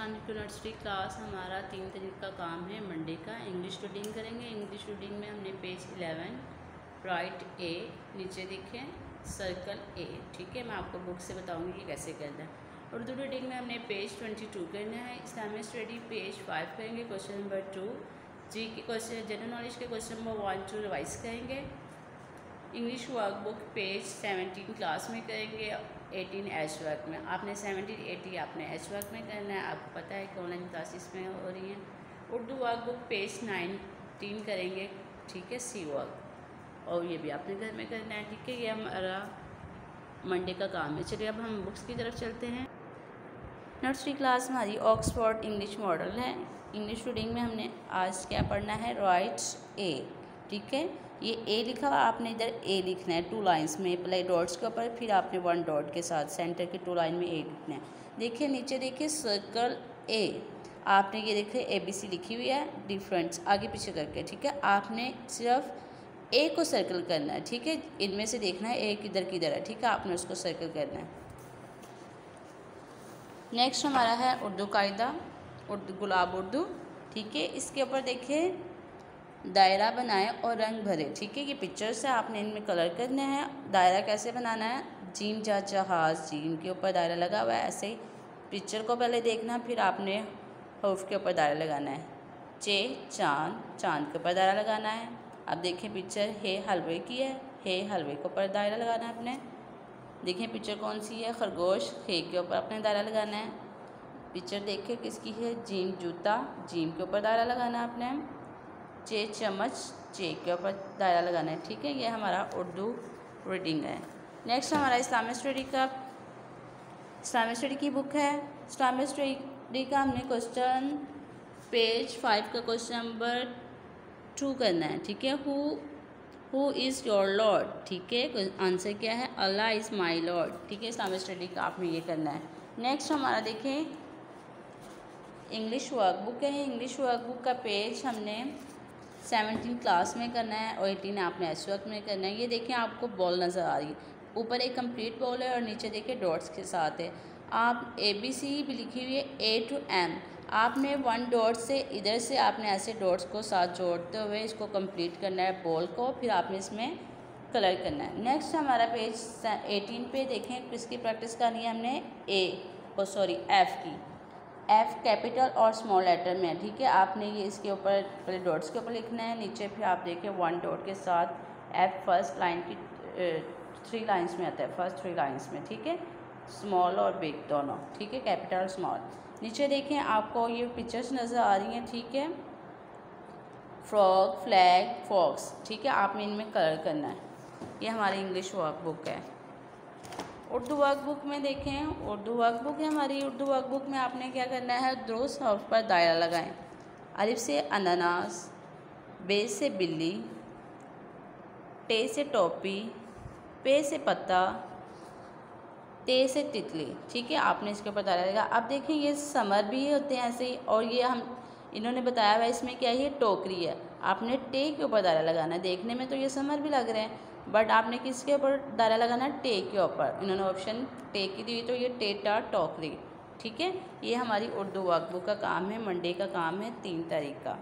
अस्सलाम वालेकुम nursery class. हमारा 3 तारीख का काम है मंडे का। इंग्लिश रीडिंग करेंगे। इंग्लिश रीडिंग में हमने पेज 11 राइट ए, नीचे देखें सर्कल ए। ठीक है, मैं आपको बुक से बताऊंगी कि कैसे करना है। उर्दू रीडिंग में हमने पेज 22 करना है। इस्लामिक स्टडी पेज 5 करेंगे। क्वेश्चन नंबर 2 जी के क्वेश्चन, जनरल नॉलेज के क्वेश्चन नंबर 1 2 रिवाइज करेंगे। इंग्लिश वर्कबुक पेज 17 क्लास में करेंगे, 18 एच वर्क में। आपने 17 80 आपने एच वर्क में करना है। आपको पता है कि ऑनलाइन क्लासेस में हो रही हैं। उर्दू वर्कबुक पेज 19 करेंगे। ठीक है, सी वर्क, और ये भी आपने घर में करना है। ठीक है, ये हमारा मंडे का काम है। चलिए अब हम बुक्स की तरफ चलते हैं। नर्सरी क्लास हमारी ऑक्सफोर्ड इंग्लिश मॉडल है। इंग्लिश रीडिंग में हमने आज क्या पढ़ना है, राइट ए। ठीक है, ये ए लिखा हुआ, आपने इधर ए लिखना है 2 लाइंस में, पहले डॉट्स के ऊपर, फिर आपने 1 डॉट के साथ सेंटर की 2 लाइन में ए लिखना है। देखिए नीचे देखिए सर्कल ए, आपने ये देखिए ABC लिखी हुई है, डिफरेंस आगे पीछे करके। ठीक है, आपने सिर्फ ए को सर्कल करना है। ठीक है, इनमें से देखना है ए किधर है। ठीक है, आपने उसको सर्कल करना है। नेक्स्ट हमारा है उर्दू कायदा, गुलाब उर्दू। ठीक है, इसके ऊपर देखिए दायरा बनाए और रंग भरे। ठीक है, ये पिक्चर्स है, आपने इनमें कलर करने हैं। दायरा कैसे बनाना है, जीम जा जहाज, जीम के ऊपर दायरा लगा हुआ है, ऐसे ही पिक्चर को पहले देखना, फिर आपने हर्फ के ऊपर दायरा लगाना है। चे चांद, चांद के ऊपर दायरा लगाना है। अब देखिए पिक्चर हे हलवे की है, हे हलवे के ऊपर दायरा लगाना है आपने। देखिए पिक्चर कौन सी है, खरगोश, हे के ऊपर अपने दायरा लगाना है। पिक्चर देखिए किसकी है, जीम जूता, जीम के ऊपर दायरा लगाना है आपने। चे चम्मच, चे के ऊपर दायरा लगाना है। ठीक है, ये हमारा उर्दू रीडिंग है। नेक्स्ट हमारा इस्लामिक स्टडी की बुक है। इस्लामिक स्टडी का हमने क्वेश्चन पेज 5 का क्वेश्चन नंबर 2 करना है। ठीक है, हु इज़ योर लॉर्ड। ठीक है, आंसर क्या है, अल्लाह इज़ माई लॉर्ड। ठीक है, इस्लामिक स्टडी का आपने ये करना है। नेक्स्ट हमारा देखें इंग्लिश वर्कबुक है। इंग्लिश वर्कबुक का पेज हमने 17 क्लास में करना है और 18 आपने एस वर्क में करना है। ये देखें आपको बॉल नज़र आ रही है, ऊपर एक कंप्लीट बॉल है और नीचे देखिए डॉट्स के साथ है। आप ABC भी लिखी हुई है A to M, आपने 1 डॉट से इधर से आपने ऐसे डॉट्स को साथ जोड़ते हुए इसको कंप्लीट करना है बॉल को, फिर आपने इसमें कलर करना है। नेक्स्ट हमारा पेज 18 पे देखें किसकी प्रैक्टिस करनी है हमने, F की। F कैपिटल और स्मॉल लेटर में है। ठीक है, आपने ये इसके ऊपर पहले डॉट्स के ऊपर लिखना है, नीचे फिर आप देखिए 1 डॉट के साथ F फर्स्ट लाइन की 3 लाइंस में आता है, फर्स्ट 3 लाइंस में। ठीक है, स्मॉल और बिग दोनों। ठीक है, कैपिटल और स्मॉल। नीचे देखें आपको ये पिक्चर्स नज़र आ रही हैं। ठीक है, फ्रॉग, फ्लैग, फॉक्स। ठीक है, आपने इनमें कलर करना है। ये हमारी इंग्लिश वर्कबुक है। उर्दू वर्कबुक में देखें, उर्दू वर्कबुक है हमारी। उर्दू वर्कबुक में आपने क्या करना है, दुरुस्त हर्फ पर दायरा लगाएं। अलिफ से अनानास, बे से बिल्ली, टे से टोपी, पे से पत्ता, ते से तितली। ठीक है, आपने इसके ऊपर दायरा लगा। अब देखें ये समर भी होते हैं ऐसे ही, और ये हम इन्होंने बताया हुआ है इसमें क्या है, ये टोकरी है। आपने टे के ऊपर दायरा लगाना है। देखने में तो ये समर भी लग रहे हैं, बट आपने किसके ऊपर दायरा लगाना है, टे के ऊपर। इन्होंने ऑप्शन टे की दी, तो ये टेटा टोकरी। ठीक है, ये हमारी उर्दू वर्कबुक का काम है, मंडे का काम है 3 तारीख का।